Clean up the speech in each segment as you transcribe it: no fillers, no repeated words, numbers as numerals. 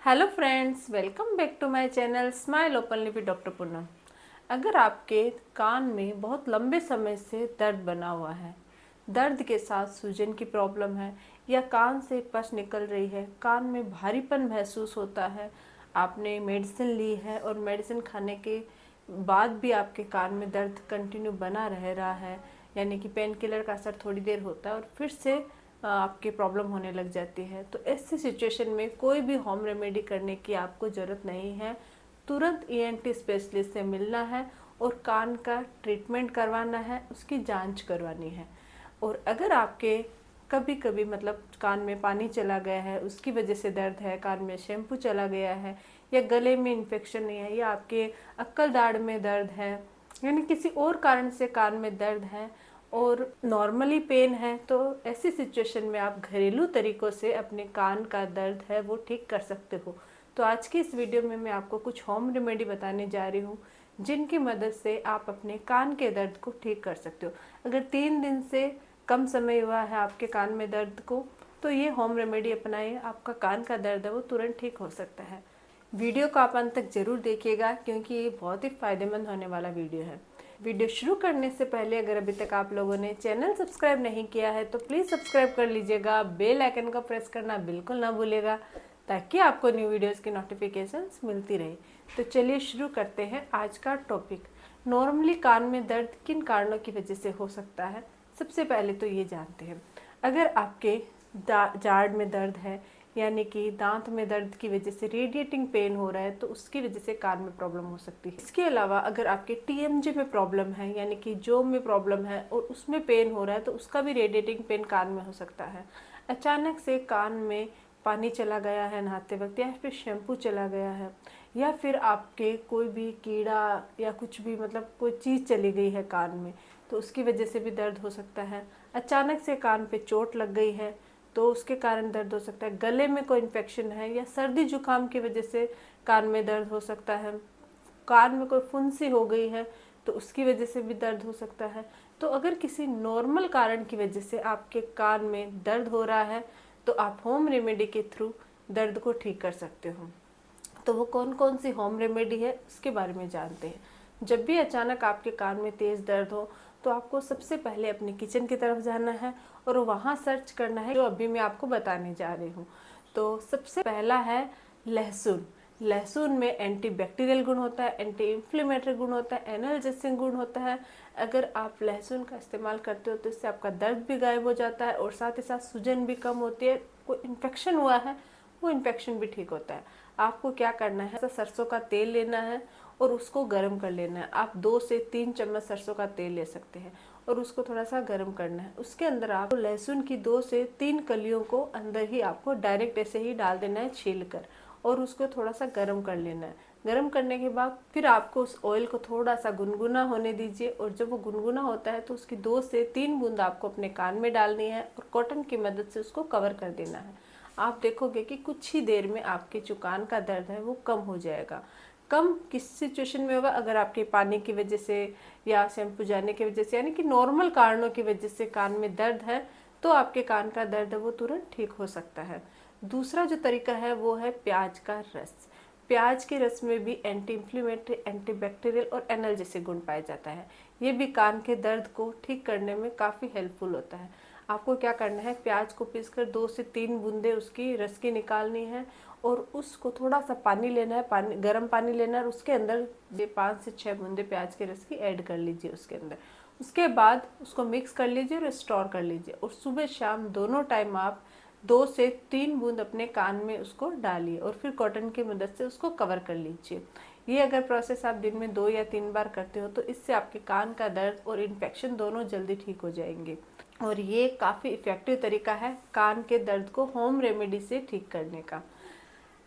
Hello friends, welcome back to my channel smile openly with doctor Poonam. अगर आपके कान में बहुत लंबे समय से दर्द बना हुआ है, दर्द के साथ सूजन की प्रॉब्लम है या कान से पस निकल रही है, कान में भारीपन महसूस होता है, आपने मेडिसिन ली है और मेडिसिन खाने के बाद भी आपके कान में दर्द कंटिन्यू बना रह रहा है, यानी कि पेन किलर का असर थोड़ी देर होता है और फिर से आपकी प्रॉब्लम होने लग जाती है, तो ऐसी सिचुएशन में कोई भी होम रेमेडी करने की आपको ज़रूरत नहीं है। तुरंत ईएनटी स्पेशलिस्ट से मिलना है और कान का ट्रीटमेंट करवाना है, उसकी जांच करवानी है। और अगर आपके कभी कभी मतलब कान में पानी चला गया है, उसकी वजह से दर्द है, कान में शैम्पू चला गया है या गले में इन्फेक्शन नहीं है या आपके अक्कल दाढ़ में दर्द है, यानी किसी और कारण से कान में दर्द है और नॉर्मली पेन है, तो ऐसी सिचुएशन में आप घरेलू तरीकों से अपने कान का दर्द है वो ठीक कर सकते हो। तो आज की इस वीडियो में मैं आपको कुछ होम रेमेडी बताने जा रही हूँ जिनकी मदद से आप अपने कान के दर्द को ठीक कर सकते हो। अगर 3 दिन से कम समय हुआ है आपके कान में दर्द को, तो ये होम रेमेडी अपनाइए, आपका कान का दर्द है वो तुरंत ठीक हो सकता है। वीडियो को आप अंत तक जरूर देखिएगा क्योंकि ये बहुत ही फायदेमंद होने वाला वीडियो है। वीडियो शुरू करने से पहले अगर अभी तक आप लोगों ने चैनल सब्सक्राइब नहीं किया है तो प्लीज़ सब्सक्राइब कर लीजिएगा, बेल आइकन का प्रेस करना बिल्कुल ना भूलिएगा ताकि आपको न्यू वीडियोस की नोटिफिकेशंस मिलती रहे। तो चलिए शुरू करते हैं आज का टॉपिक। नॉर्मली कान में दर्द किन कारणों की वजह से हो सकता है, सबसे पहले तो ये जानते हैं। अगर आपके जाड़ में दर्द है, यानी कि दांत में दर्द की वजह से रेडिएटिंग पेन हो रहा है, तो उसकी वजह से कान में प्रॉब्लम हो सकती है। इसके अलावा अगर आपके टीएमजे में प्रॉब्लम है, यानी कि जो में प्रॉब्लम है और उसमें पेन हो रहा है, तो उसका भी रेडिएटिंग पेन कान में हो सकता है। अचानक से कान में पानी चला गया है नहाते वक्त, या फिर शैम्पू चला गया है, या फिर आपके कोई भी कीड़ा या कुछ भी मतलब कोई चीज़ चली गई है कान में, तो उसकी वजह से भी दर्द हो सकता है। अचानक से कान पे चोट लग गई है तो उसके कारण दर्द हो सकता है। गले में कोई इन्फेक्शन है या सर्दी जुकाम की वजह से कान में दर्द हो सकता है। कान में कोई फुंसी हो गई है तो उसकी वजह से भी दर्द हो सकता है। तो अगर किसी नॉर्मल कारण की वजह से आपके कान में दर्द हो रहा है तो आप होम रेमेडी के थ्रू दर्द को ठीक कर सकते हो। तो वो कौन कौन सी होम रेमेडी है उसके बारे में जानते हैं। जब भी अचानक आपके कान में तेज़ दर्द हो तो आपको सबसे पहले अपने किचन की तरफ जाना है और वहाँ सर्च करना है जो अभी मैं आपको बताने जा रही हूँ। तो सबसे पहला है लहसुन। लहसुन में एंटी बैक्टीरियल गुण होता है, एंटी इन्फ्लेमेटरी गुण होता है, एनाल्जेसिक गुण होता है। अगर आप लहसुन का इस्तेमाल करते हो तो इससे आपका दर्द भी गायब हो जाता है और साथ ही साथ सूजन भी कम होती है। कोई इन्फेक्शन हुआ है वो इन्फेक्शन भी ठीक होता है। आपको क्या करना है, सरसों का तेल लेना है और उसको गर्म कर लेना है। आप 2 से 3 चम्मच सरसों का तेल ले सकते हैं और उसको थोड़ा सा गर्म करना है। उसके अंदर आप लहसुन की 2 से 3 कलियों को अंदर ही आपको डायरेक्ट ऐसे ही डाल देना है छील कर, और उसको थोड़ा सा गर्म कर लेना है। गर्म करने के बाद फिर आपको उस ऑयल को थोड़ा सा गुनगुना होने दीजिए और जब वो गुनगुना होता है तो उसकी 2 से 3 बूंद आपको अपने कान में डालनी है और कॉटन की मदद से उसको कवर कर देना है। आप देखोगे कि कुछ ही देर में आपके जो कान का दर्द है वो कम हो जाएगा। कम किस सिचुएशन में होगा, अगर आपके पानी की वजह से या शैम्पू जाने की वजह से, यानी कि नॉर्मल कारणों की वजह से कान में दर्द है, तो आपके कान का दर्द है वो तुरंत ठीक हो सकता है। दूसरा जो तरीका है वो है प्याज का रस। प्याज के रस में भी एंटी इन्फ्लेमेटरी, एंटी बैक्टीरियल और एनाल्जेसिक गुण पाया जाता है। ये भी कान के दर्द को ठीक करने में काफ़ी हेल्पफुल होता है। आपको क्या करना है, प्याज को पीसकर 2 से 3 बूंदे उसकी रस की निकालनी है और उसको थोड़ा सा पानी लेना है, पानी गर्म पानी लेना है और उसके अंदर 5 से 6 बूंदे प्याज के रस की ऐड कर लीजिए उसके अंदर। उसके बाद उसको मिक्स कर लीजिए और स्टोर कर लीजिए और सुबह शाम दोनों टाइम आप 2 से 3 बूंद अपने कान में उसको डालिए और फिर कॉटन की मदद से उसको कवर कर लीजिए। ये अगर प्रोसेस आप दिन में 2 या 3 बार करते हो तो इससे आपके कान का दर्द और इन्फेक्शन दोनों जल्दी ठीक हो जाएंगे और ये काफ़ी इफ़ेक्टिव तरीका है कान के दर्द को होम रेमेडी से ठीक करने का।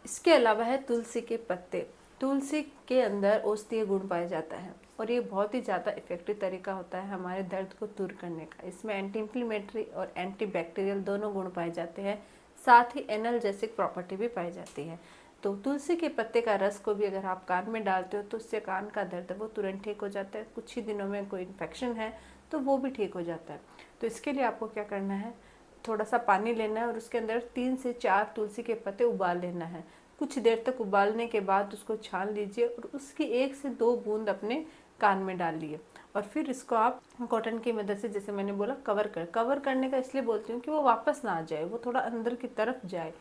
इसके अलावा है तुलसी के पत्ते। तुलसी के अंदर औषधीय गुण पाया जाता है और ये बहुत ही ज़्यादा इफेक्टिव तरीका होता है हमारे दर्द को दूर करने का। इसमें एंटी इन्फ्लेमेटरी और एंटी बैक्टीरियल दोनों गुण पाए जाते हैं, साथ ही एनाल्जेसिक प्रॉपर्टी भी पाई जाती है। तो तुलसी के पत्ते का रस को भी अगर आप कान में डालते हो तो उससे कान का दर्द वो तुरंत ठीक हो जाता है। कुछ ही दिनों में कोई इन्फेक्शन है तो वो भी ठीक हो जाता है। तो इसके लिए आपको क्या करना है, थोड़ा सा पानी लेना है और उसके अंदर 3 से 4 तुलसी के पत्ते उबाल लेना है। कुछ देर तक उबालने के बाद उसको छान लीजिए और उसकी 1 से 2 बूंद अपने कान में डाल लिए और फिर इसको आप कॉटन की मदद से, जैसे मैंने बोला, कवर करने का इसलिए बोलती हूँ कि वो वापस ना आ जाए, वो थोड़ा अंदर की तरफ जाए।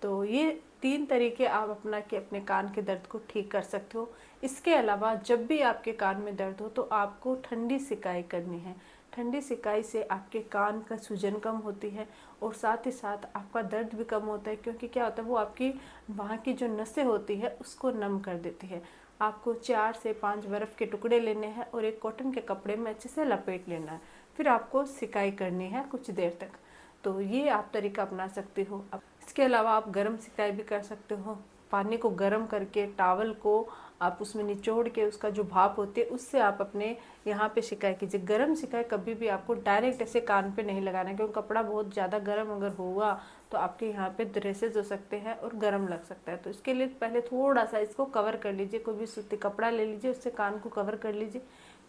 तो ये 3 तरीके आप अपना के अपने कान के दर्द को ठीक कर सकते हो। इसके अलावा जब भी आपके कान में दर्द हो तो आपको ठंडी सिकाई करनी है। ठंडी सिकाई से आपके कान का सूजन कम होती है और साथ ही साथ आपका दर्द भी कम होता है, क्योंकि क्या होता है, वो आपकी वहाँ की जो नसें होती है उसको नम कर देती है। आपको 4 से 5 बर्फ़ के टुकड़े लेने हैं और एक कॉटन के कपड़े में अच्छे से लपेट लेना है। फिर आपको सिकाई करनी है कुछ देर तक। तो ये आप तरीका अपना सकते हो। अब इसके अलावा आप गर्म सिकाई भी कर सकते हो। पानी को गर्म करके टावल को आप उसमें निचोड़ के उसका जो भाप होती है उससे आप अपने यहाँ पे सिकाई कीजिए। गर्म सिकाई कभी भी आपको डायरेक्ट ऐसे कान पे नहीं लगाना है, क्योंकि कपड़ा बहुत ज़्यादा गर्म अगर हुआ तो आपके यहाँ पे रेसेस हो सकते हैं और गर्म लग सकता है। तो इसके लिए पहले थोड़ा सा इसको कवर कर लीजिए, कोई भी सूती कपड़ा ले लीजिए, उससे कान को कवर कर लीजिए।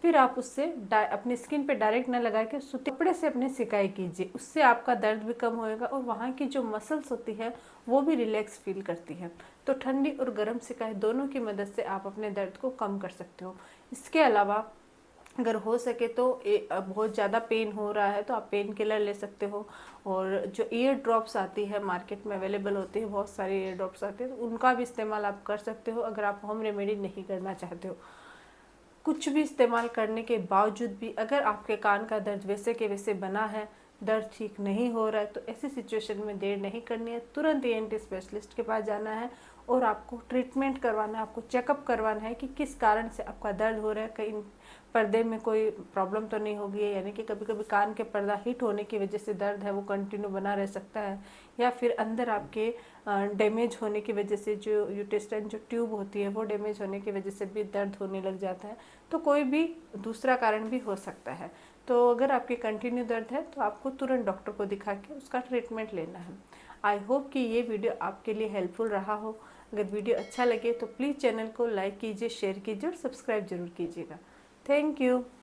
फिर आप उससे अपनी स्किन पे डायरेक्ट ना लगा के सूती कपड़े से अपने सिकाई कीजिए। उससे आपका दर्द भी कम होएगा और वहाँ की जो मसल्स होती है वो भी रिलैक्स फील करती है। तो ठंडी और गर्म सिकाई दोनों की मदद से आप अपने दर्द को कम कर सकते हो। इसके अलावा अगर हो सके तो बहुत ज़्यादा पेन हो रहा है तो आप पेन किलर ले सकते हो। और जो ईयर ड्रॉप्स आती है मार्केट में अवेलेबल होती है, बहुत सारी ईयर ड्रॉप्स आती है, तो उनका भी इस्तेमाल आप कर सकते हो अगर आप होम रेमेडी नहीं करना चाहते हो। कुछ भी इस्तेमाल करने के बावजूद भी अगर आपके कान का दर्द वैसे के वैसे बना है, दर्द ठीक नहीं हो रहा है, तो ऐसी सिचुएशन में देर नहीं करनी है, तुरंत ENT स्पेशलिस्ट के पास जाना है और आपको ट्रीटमेंट करवाना है, आपको चेकअप करवाना है कि किस कारण से आपका दर्द हो रहा है। कहीं पर्दे में कोई प्रॉब्लम तो नहीं होगी, यानी कि कभी कभी कान के पर्दा हीट होने की वजह से दर्द है वो कंटिन्यू बना रह सकता है, या फिर अंदर आपके डैमेज होने की वजह से जो यूटेस्टाइन जो ट्यूब होती है वो डैमेज होने की वजह से भी दर्द होने लग जाता है। तो कोई भी दूसरा कारण भी हो सकता है। तो अगर आपके कंटिन्यू दर्द है तो आपको तुरंत डॉक्टर को दिखा के उसका ट्रीटमेंट लेना है। आई होप कि ये वीडियो आपके लिए हेल्पफुल रहा हो। अगर वीडियो अच्छा लगे तो प्लीज़ चैनल को लाइक कीजिए, शेयर कीजिए और सब्सक्राइब जरूर कीजिएगा। Thank you.